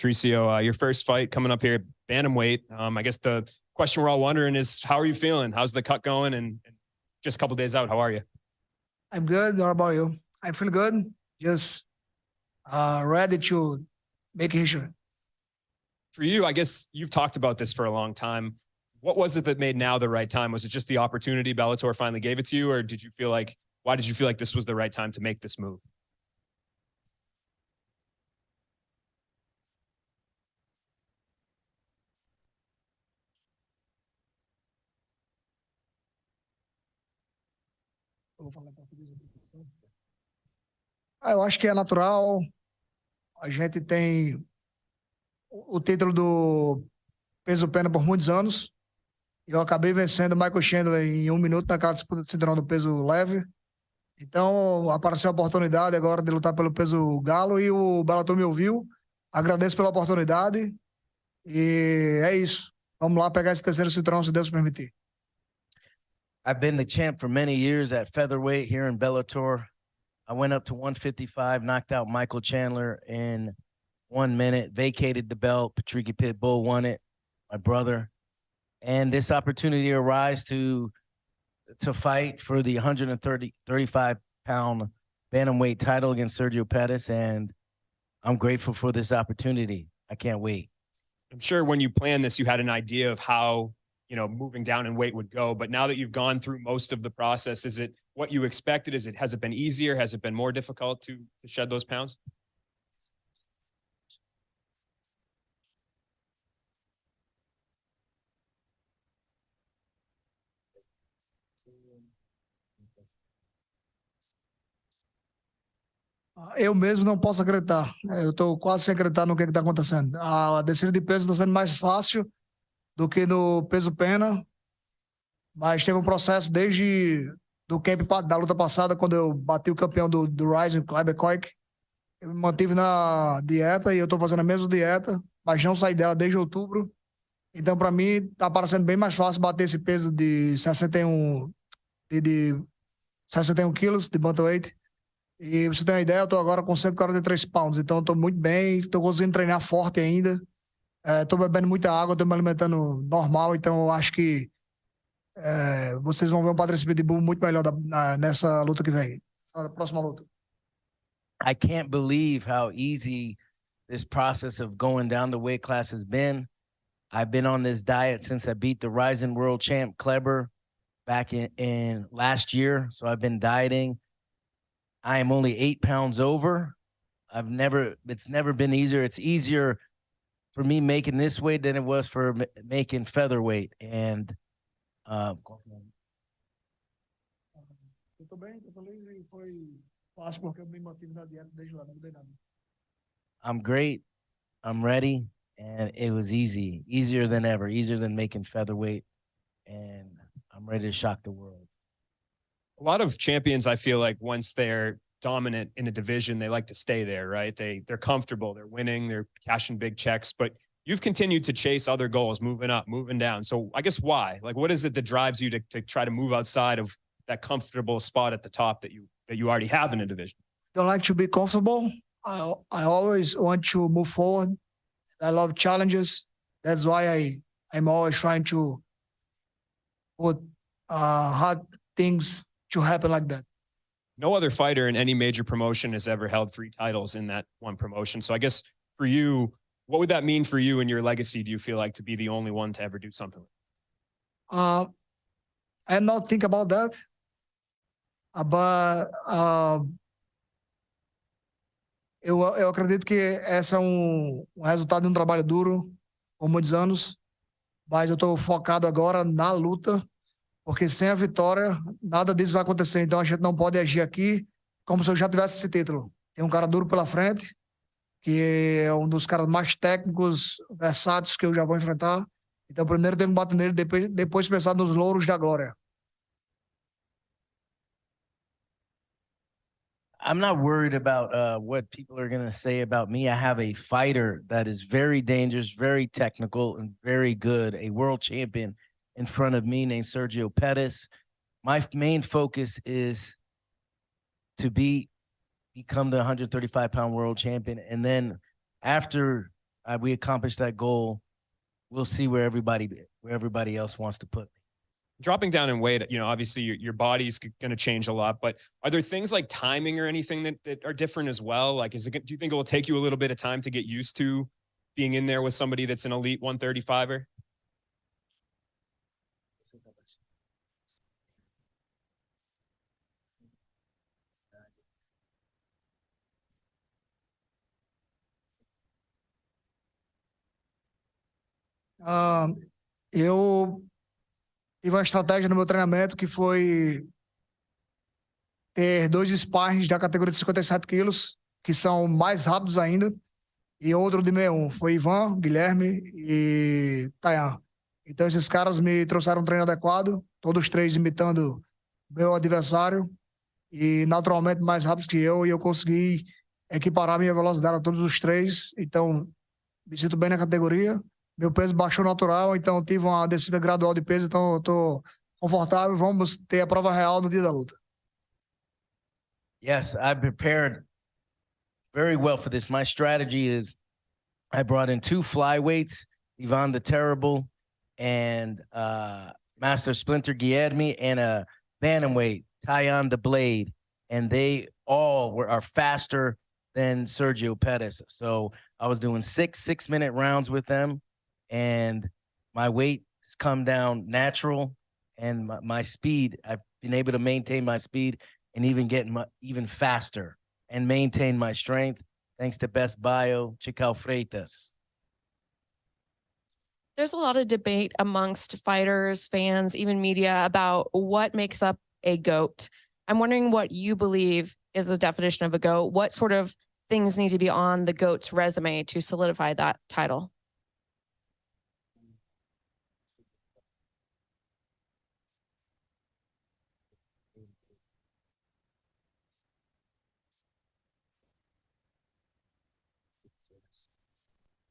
Patricio, your first fight coming up here, bantamweight. I guess the question we're all wondering is, how are you feeling? How's the cut going? And just a couple days out, how are you? I'm good. How about you? I feel good. Just ready to make history. For you, I guess you've talked about this for a long time. What was it that made now the right time? Was it just the opportunity Bellator finally gave it to you? Or why did you feel like this was the right time to make this move? Eu acho que é natural. A gente tem o título do peso pena por muitos anos. Eu acabei vencendo o Michael Chandler em 1 minuto naquela disputa de cinturão do peso leve. Então, apareceu a oportunidade agora de lutar pelo peso galo e o Bellator me ouviu. Agradeço pela oportunidade e é isso. Vamos lá pegar esse terceiro cinturão, se Deus permitir. I've been the champ for many years at featherweight here in Bellator. I went up to 155, knocked out Michael Chandler in 1 minute, vacated the belt. Patricio Pitbull won it, my brother. And this opportunity arose to fight for the 135-pound bantamweight title against Sergio Pettis, and I'm grateful for this opportunity. I can't wait. I'm sure when you planned this, you had an idea of how, moving down in weight would go. But now that you've gone through most of the process, is it what you expected? Has it been easier? Has it been more difficult to shed those pounds? Eu mesmo não posso acreditar. Eu estou quase sem acreditar no que está acontecendo. A descida de peso está sendo mais fácil do que no peso pena, mas teve um processo desde do camp da luta passada, quando eu bati o campeão do Rising, Kleber Koik. Eu me mantive na dieta e eu estou fazendo a mesma dieta, mas não saí dela desde outubro. Então, para mim, está parecendo bem mais fácil bater esse peso de 61 quilos de bantamweight. E você tem uma ideia, eu estou agora com 143 pounds, então estou muito bem, estou conseguindo treinar forte ainda, estou bebendo muita água, estou me alimentando normal, então eu acho que vocês vão ver um Patricio Pitbull muito melhor nessa luta que vem, essa próxima luta. I can't believe how easy this process of going down the weight class has been. I've been on this diet since I beat the Rising World Champ Kleber back in last year, so I've been dieting. I am only 8 pounds over. It's never been easier. It's easier for me making this weight than it was for making featherweight. And Eu tô bem, tô feliz e foi fácil porque eu me mantive na dieta desde lá, não mudei nada. I'm great. I'm ready. And it was easier than ever, easier than making featherweight. And I'm ready to shock the world. A lot of champions, I feel like once they're dominant in a division, they like to stay there, right? They're comfortable, they're winning, they're cashing big checks, but you've continued to chase other goals, moving up, moving down. So I guess why? Like, what is it that drives you to try to move outside of that comfortable spot at the top that you already have in a division? Don't like to be comfortable. I always want to move forward. I love challenges. That's why I'm always trying to put hard things to happen like that. No other fighter in any major promotion has ever held 3 titles in that one promotion. So I guess for you, what would that mean for you and your legacy? Do you feel like to be the only one to ever do something? I am not thinking about that, but eu acredito que esse é um resultado de um trabalho duro por muitos anos, mas eu estou focado agora na luta. Porque sem a vitória, nada disso vai acontecer. Então a gente não pode agir aqui como se eu já tivesse esse título. Tem um cara duro pela frente, que é um dos caras mais técnicos, versáteis que eu já vou enfrentar. Então primeiro tenho que bater nele, depois pensar nos louros da glória. I'm not worried about what people are going to say about me. I have a fighter that is very dangerous, very technical, and very good, a world champion in front of me named Sergio Pettis. My main focus is to become the 135-pound world champion. And then after We accomplished that goal. We'll see where everybody else wants to put me. Dropping down in weight, you know, obviously your body's going to change a lot, but are there things like timing or anything that are different as well? Like, do you think it will take you a little bit of time to get used to being in there with somebody that's an elite 135er? Eu tive uma estratégia no meu treinamento que foi ter 2 sparrings da categoria de 57 quilos, que são mais rápidos ainda, e outro de 61. Foi Ivan, Guilherme e Tayan. Então, esses caras me trouxeram um treino adequado, todos 3 imitando meu adversário, e naturalmente mais rápidos que eu, e eu consegui equiparar minha velocidade a todos os 3. Então, me sinto bem na categoria. Meu peso baixou natural, então tive uma descida gradual de peso, então eu estou confortável. Vamos ter a prova real no dia da luta. Yes, I prepared very well for this. My strategy is I brought in 2 flyweights, Ivan the Terrible and Master Splinter Guilherme, and a bantamweight, Tayan the Blade. And they all are faster than Sergio Pettis. So I was doing 6-minute rounds with them, and my weight has come down natural, and my speed, I've been able to maintain my speed and even get even faster and maintain my strength thanks to Best Bio, Chical Freitas. There's a lot of debate amongst fighters, fans, even media about what makes up a GOAT. I'm wondering what you believe is the definition of a GOAT. What sort of things need to be on the GOAT's resume to solidify that title?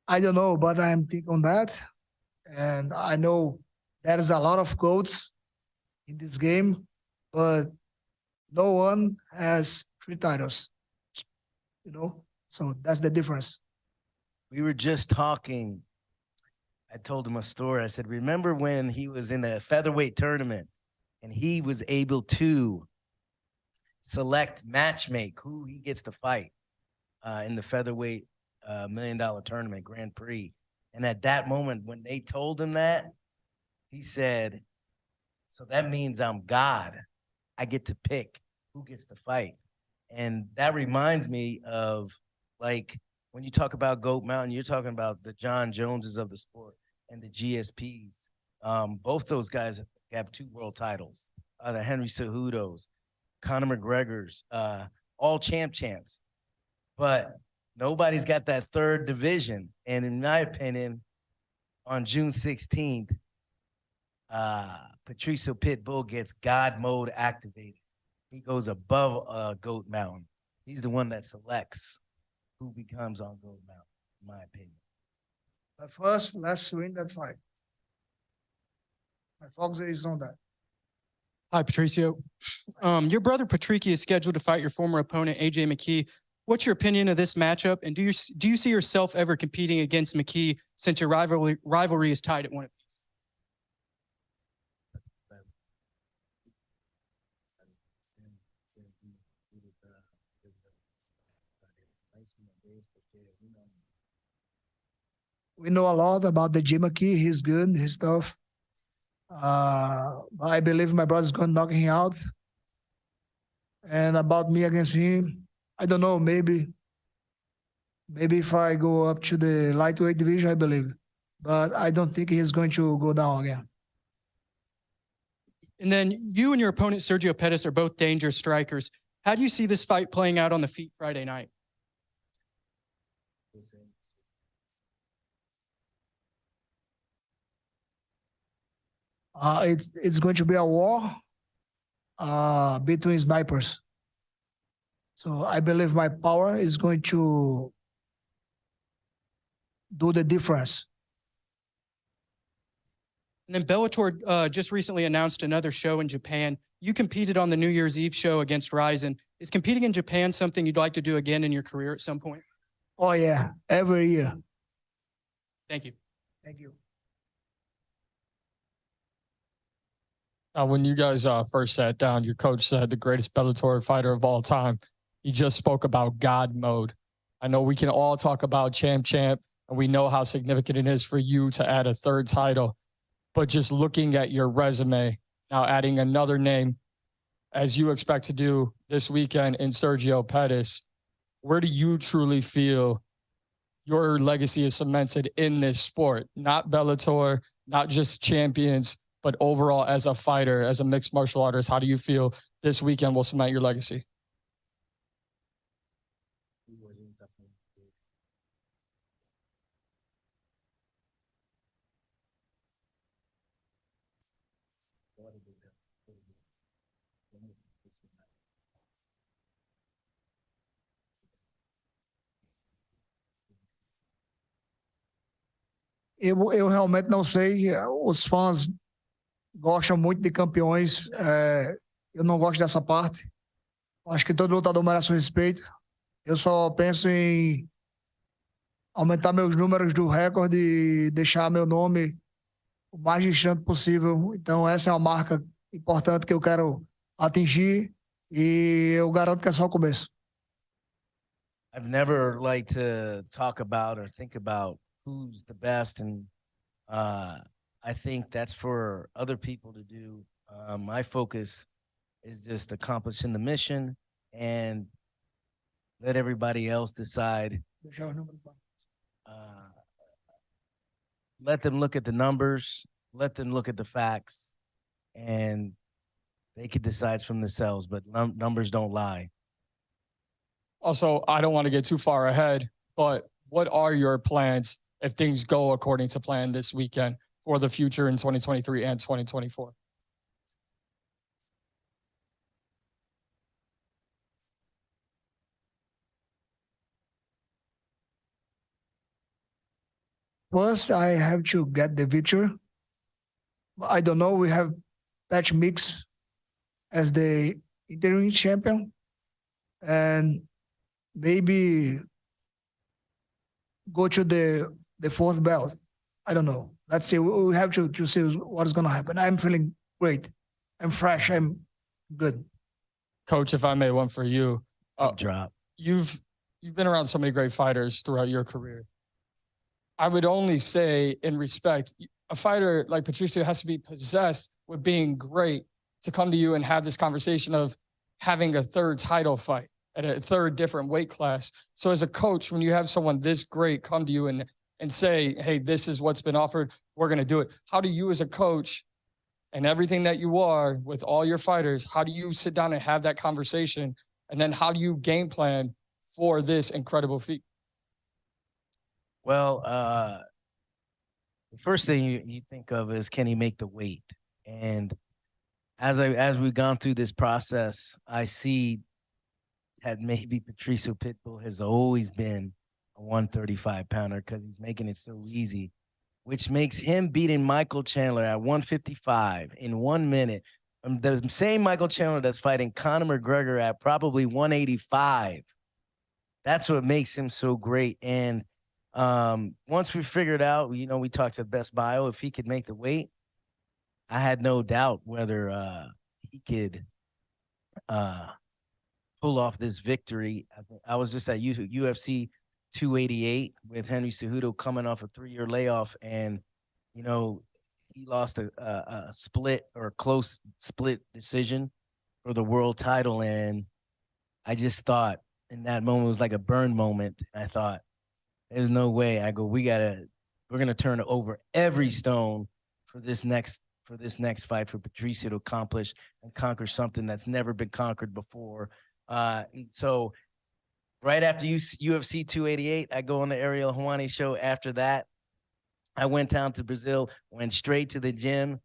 I don't know, but I'm thinking on that. And I know there is a lot of GOATs in this game, but no one has 3 titles, you know? So that's the difference. We were just talking. I told him a story. I said, remember when he was in the featherweight tournament and he was able to select, matchmake who he gets to fight in the featherweight $1 million tournament, Grand Prix. And at that moment, when they told him that, he said, so that means I'm God. I get to pick who gets to fight. And that reminds me of, like, when you talk about GOAT Mountain, you're talking about the John Joneses of the sport and the GSPs. Both those guys have 2 world titles. The Henry Cejudos, Conor McGregor's, all champs. But nobody's got that 3rd division. And in my opinion, on June 16th, Patricio Pitbull gets God mode activated. He goes above GOAT Mountain. He's the one that selects who becomes on GOAT Mountain, in my opinion. But first, let's win that fight. My focus is on that. Hi, Patricio. Your brother Patricky is scheduled to fight your former opponent, AJ McKee. What's your opinion of this matchup? And do you see yourself ever competing against McKee since your rivalry is tied at 1 apiece? We know a lot about the Jim McKee. He's good. He's tough. I believe my brother's going to knock him out. And about me against him, I don't know. Maybe if I go up to the lightweight division, I believe. But I don't think he's going to go down again. And then you and your opponent, Sergio Pettis, are both dangerous strikers. How do you see this fight playing out on the feet Friday night? It's going to be a war between snipers. So I believe my power is going to do the difference. And then Bellator just recently announced another show in Japan. You competed on the New Year's Eve show against Ryzen. Is competing in Japan something you'd like to do again in your career at some point? Oh, yeah, every year. Thank you. Thank you. When you guys first sat down, your coach said the greatest Bellator fighter of all time. You just spoke about God mode. I know we can all talk about champ, and we know how significant it is for you to add a third title. But just looking at your resume, now adding another name, as you expect to do this weekend in Sergio Pettis, where do you truly feel your legacy is cemented in this sport? Not Bellator, not just champions, but overall as a fighter, as a mixed martial artist, how do you feel this weekend will cement your legacy? Eu realmente não sei. Os fãs gostam muito de campeões. Eu não gosto dessa parte. Acho que todo lutador merece o respeito. Eu só penso em aumentar meus números do recorde e deixar meu nome o mais distante possível. Então, essa é uma marca importante que eu quero atingir e eu garanto que é só o começo. I've never liked to talk about or think about who's the best, and I think that's for other people to do. My focus is just accomplishing the mission and let everybody else decide. Let them look at the numbers, let them look at the facts, and they could decide from themselves, but numbers don't lie. Also, I don't want to get too far ahead, but what are your plans if things go according to plan this weekend for the future in 2023 and 2024? First, I have to get the victory. I don't know. We have Patch Mix as the interim champion, and maybe go to the fourth belt. I don't know. Let's see. We have to see what is going to happen. I'm feeling great. I'm fresh. I'm good. Coach, if I may, one for you. Drop. You've been around so many great fighters throughout your career. I would only say, in respect, a fighter like Patricio has to be possessed with being great to come to you and have this conversation of having a third title fight at a third different weight class. So as a coach, when you have someone this great come to you and say, hey, this is what's been offered, we're going to do it. How do you as a coach and everything that you are with all your fighters, how do you sit down and have that conversation? And then how do you game plan for this incredible feat? Well, the first thing you think of is, can he make the weight? And as we've gone through this process, I see that maybe Patricio Pitbull has always been a 135-pounder because he's making it so easy, which makes him beating Michael Chandler at 155 in 1 minute. The same Michael Chandler that's fighting Conor McGregor at probably 185. That's what makes him so great. And once we figured out, we talked to Best Bio, if he could make the weight, I had no doubt whether he could pull off this victory. I was just at UFC 288 with Henry Cejudo coming off a 3-year layoff, and he lost a split or close split decision for the world title, and I just thought in that moment it was like a burn moment. I thought, there's no way. I go, we're gonna turn over every stone for this next fight for Patricio to accomplish and conquer something that's never been conquered before. So right after UFC 288, I go on the Ariel Helwani show. After that, I went down to Brazil, went straight to the gym,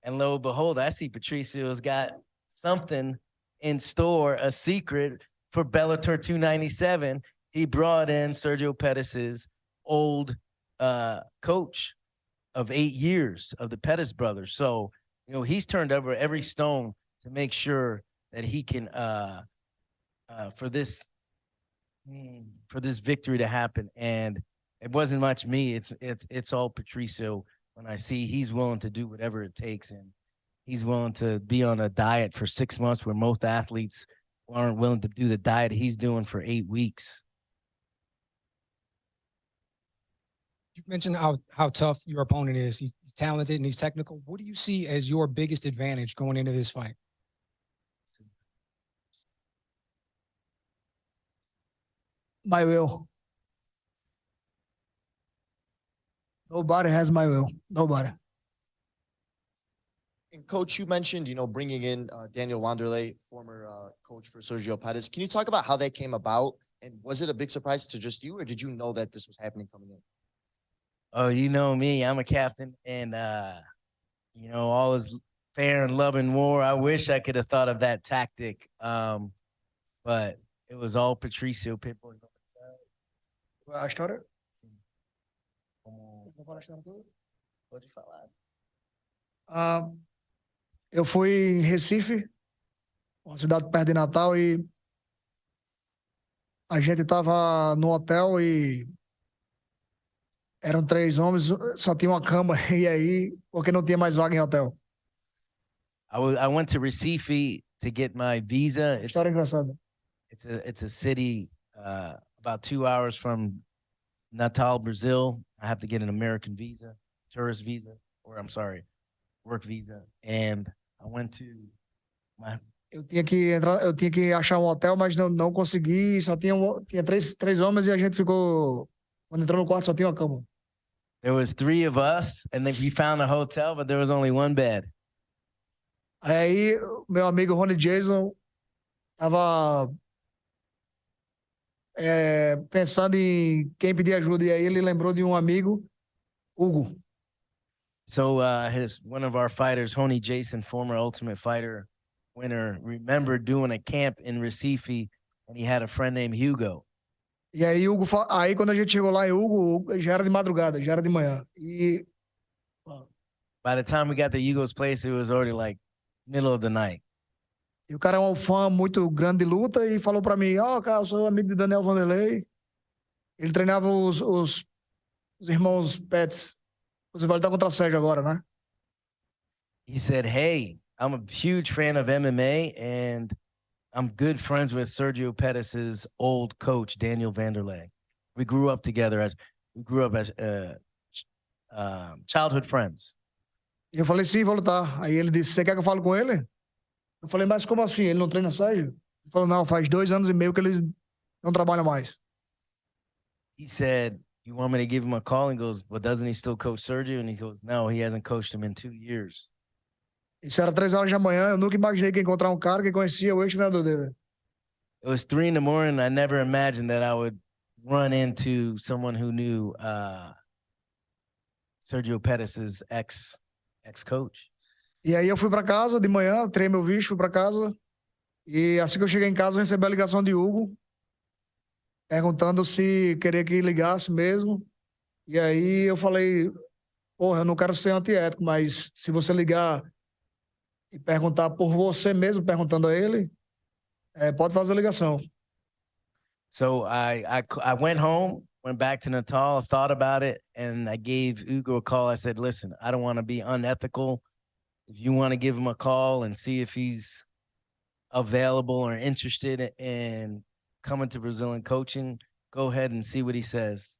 and lo and behold, I see Patricio's got something in store, a secret for Bellator 297. He brought in Sergio Pettis's old coach of 8 years of the Pettis brothers. So, he's turned over every stone to make sure that he can for this victory to happen. And it wasn't much me. It's all Patricio. When I see he's willing to do whatever it takes, and he's willing to be on a diet for 6 months, where most athletes aren't willing to do the diet he's doing for 8 weeks. You mentioned how tough your opponent is. He's talented and he's technical. What do you see as your biggest advantage going into this fight? My will. Nobody has my will. Nobody. And Coach, you mentioned, bringing in Daniel Wanderlei, former coach for Sergio Pettis. Can you talk about how that came about? And was it a big surprise to just you, or did you know that this was happening coming in? Oh, you know me. I'm a captain, and all is fair and love and war. I wish I could have thought of that tactic, but it was all Patricio Pitbull. A história? Pode falar. Eu fui em Recife, uma cidade perto de Natal, e a gente estava no hotel e eram 3 homens, só tinha uma cama, e aí, porque não tinha mais vaga em hotel. I went to Recife to get my visa. História engraçada. It's a city about 2 hours from Natal, Brazil. I have to get an American visa, tourist visa, or I'm sorry, work visa. And I went to my. Eu tinha que achar um hotel, mas não consegui. Só tinha três homens e a gente ficou. Quando entrou no quarto, só tinha uma cama. There was 3 of us, and then we found a hotel, but there was only 1 bed. Aí, meu amigo Ronnie Jason tava pensando em quem pedir ajuda, e aí ele lembrou de um amigo, Hugo. So one of our fighters, Honey Jason, former Ultimate Fighter winner, remembered doing a camp in Recife, and he had a friend named Hugo. E aí, aí quando a gente chegou lá em Hugo, já era de madrugada, já era de manhã. E by the time we got to Hugo's place, it was already like middle of the night. E o cara é um fã muito grande de luta e falou pra mim, cara, eu sou amigo de Daniel Wanderlei. Ele treinava os irmãos Pets. Você vai lutar contra a Sérgio agora, né? He said, hey, I'm a huge fan of MMA, and I'm good friends with Sergio Pettis' old coach, Daniel Wanderlei. We grew up together as childhood friends. E eu falei, sim, vou lutar. Aí ele disse, você quer que eu fale com ele? Eu falei, mas como assim? Ele não treina Sérgio? Ele falou, não, faz 2 anos e meio que eles não trabalham mais. He said, you want me to give him a call? And he goes, well, doesn't he still coach Sergio? And he goes, no, he hasn't coached him in 2 years. Isso era 3 horas da manhã, eu nunca imaginei que ia encontrar um cara que conhecia o ex-treinador dele. It was 3 in the morning. I never imagined that I would run into someone who knew Sergio Pettis' ex-coach. E aí eu fui para casa de manhã, treinei meu visto, fui para casa. E assim que eu cheguei em casa, eu recebi a ligação de Hugo, perguntando se queria que ligasse mesmo. E aí eu falei, porra, eu não quero ser antiético, mas se você ligar e perguntar por você mesmo, perguntando a ele, pode fazer a ligação. So I went home, went back to Natal, thought about it, and I gave Hugo a call. I said, listen, I don't want to be unethical. If you want to give him a call and see if he's available or interested in coming to Brazilian coaching, go ahead and see what he says.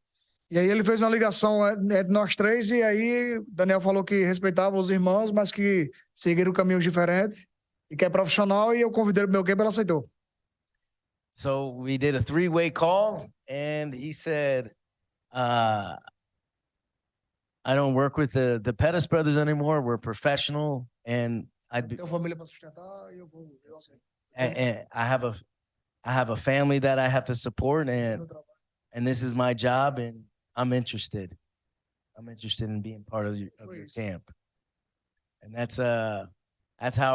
E aí ele fez uma ligação entre nós 3, e aí Daniel falou que respeitava os irmãos, mas que seguiram caminhos diferentes e que é profissional, e eu convidei pro meu camp e ele aceitou. So we did a 3-way call, and he said, I don't work with the Pettis brothers anymore. We're professional, and Tenho família para sustentar e eu aceito. and I have a family that I have to support, and this is my job, and I'm interested. I'm interested in being part of your camp. And that's how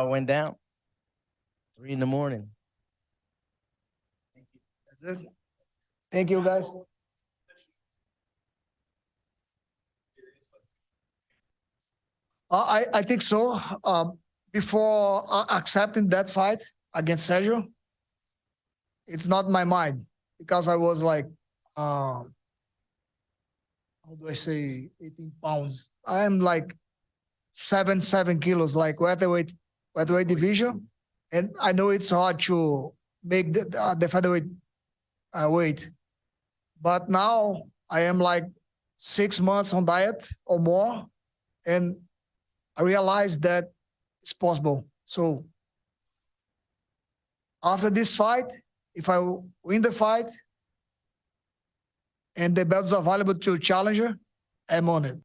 it went down. 3 in the morning. That's it. Thank you, guys. I think so. Before accepting that fight against Sergio, it's not my mind, because I was like, how do I say, 18 pounds. I am like 7 kilos, like welterweight division. And I know it's hard to make the featherweight weight. But now I am like 6 months on diet or more. And I realized that it's possible. So after this fight, if I win the fight and the belts are available to challenger, I'm on it.